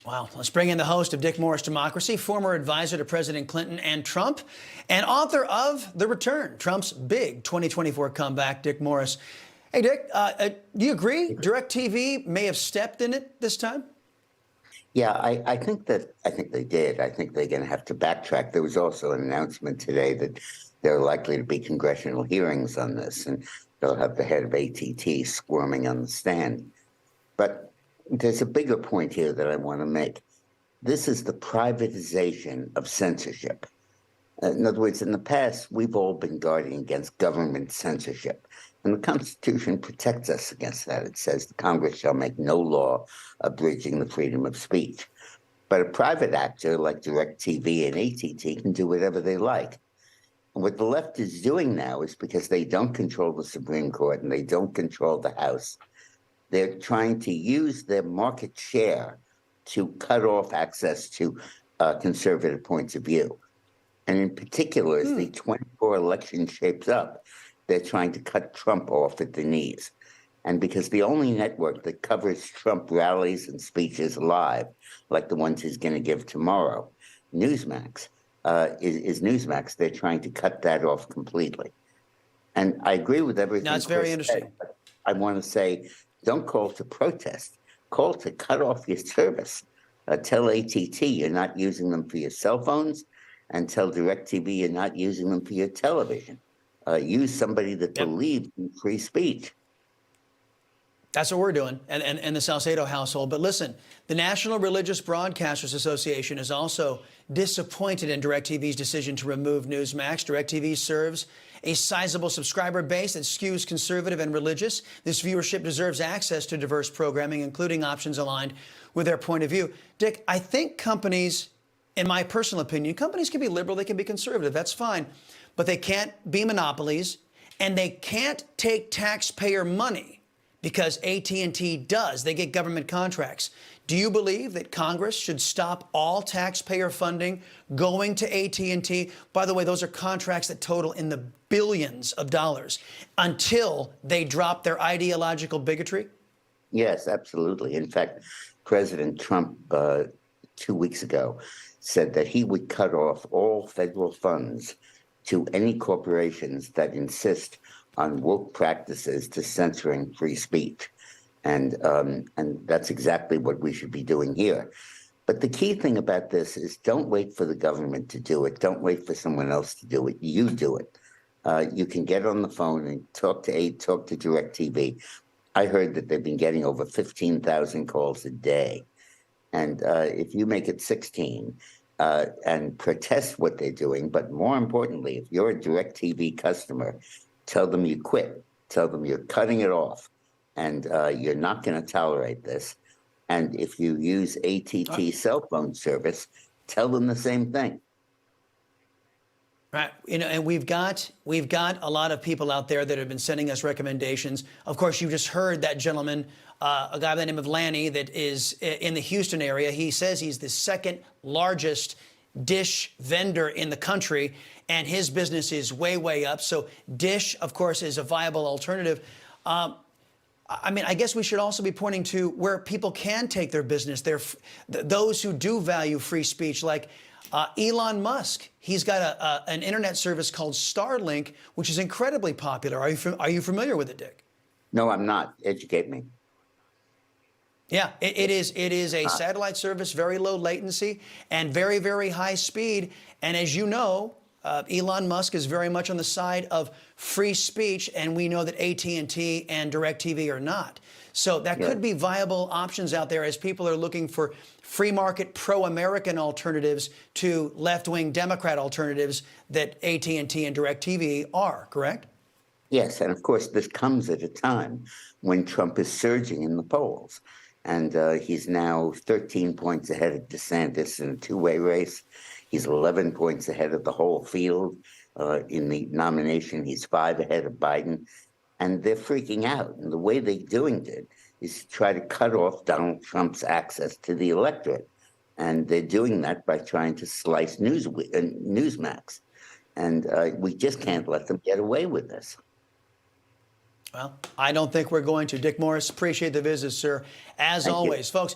Wow. Let's bring in the host of Dick Morris Democracy, former advisor to President Clinton and Trump, and author of The Return, Trump's big 2024 comeback, Dick Morris. Hey, Dick, do you agree DirecTV may have stepped in it this time? Yeah, I think they did. I think they're going to have to backtrack. There was also an announcement today that there are likely to be congressional hearings on this, and they'll have the head of AT&T squirming on the stand. But there's a bigger point here that I want to make. This is the privatization of censorship. In other words, in the past, we've all been guarding against government censorship. And the Constitution protects us against that. It says the Congress shall make no law abridging the freedom of speech. But a private actor like DirecTV and AT&T can do whatever they like. And what the left is doing now is, because they don't control the Supreme Court and they don't control the House, they're trying to use their market share to cut off access to conservative points of view. And in particular, as the 24 election shapes up, they're trying to cut Trump off at the knees. And because the only network that covers Trump rallies and speeches live, like the ones he's going to give tomorrow, Newsmax, is Newsmax, they're trying to cut that off completely. And I agree with everything. No, it's very interesting. Said, but I want to say, don't call to protest. Call to cut off your service. Tell AT&T you're not using them for your cell phones, and tell DirecTV you're not using them for your television. Use somebody that believes in free speech. That's what we're doing, and the Salcedo household. But listen, the National Religious Broadcasters Association is also disappointed in DirecTV's decision to remove Newsmax. DirecTV serves a sizable subscriber base that skews conservative and religious. This viewership deserves access to diverse programming, including options aligned with their point of view. Dick, I think companies, in my personal opinion, companies can be liberal, they can be conservative, that's fine. But they can't be monopolies, and they can't take taxpayer money, because AT&T does. They get government contracts. Do you believe that Congress should stop all taxpayer funding going to AT&T? By the way, those are contracts that total in the billions of dollars, until they drop their ideological bigotry? Yes, absolutely. In fact, President Trump 2 weeks ago said that he would cut off all federal funds to any corporations that insist on woke practices to censoring free speech. And that's exactly what we should be doing here. But the key thing about this is, don't wait for the government to do it. Don't wait for someone else to do it. You do it. You can get on the phone and talk to DirecTV. I heard that they've been getting over 15,000 calls a day. And if you make it 16, and protest what they're doing, but more importantly, if you're a DirecTV customer, tell them you quit. Tell them you're cutting it off, and you're not going to tolerate this. And if you use AT&T cell phone service, tell them the same thing. Right. You know, and we've got a lot of people out there that have been sending us recommendations. Of course, you just heard that gentleman, a guy by the name of Lanny, that is in the Houston area. He says he's the second largest dish vendor in the country, and his business is way, way up. So Dish, of course, is a viable alternative. I mean, I guess we should also be pointing to where people can take their business. Those who do value free speech, like Elon Musk. He's got an internet service called Starlink, which is incredibly popular. Are you familiar with it, Dick? No, I'm not. Educate me. Yeah, it is a satellite service, very low latency and very, very high speed. And as you know, Elon Musk is very much on the side of free speech, and we know that AT&T and DirecTV are not. So that could be viable options out there as people are looking for free market, pro-American alternatives to left-wing Democrat alternatives that AT&T and DirecTV are, correct? Yes, and of course, this comes at a time when Trump is surging in the polls. And he's now 13 points ahead of DeSantis in a two-way race. He's 11 points ahead of the whole field. In the nomination, he's 5 ahead of Biden. And they're freaking out. And the way they're doing it is to try to cut off Donald Trump's access to the electorate. And they're doing that by trying to slice Newsmax. And we just can't let them get away with this. Well, I don't think we're going to. Dick Morris, appreciate the visit, sir. As always, folks,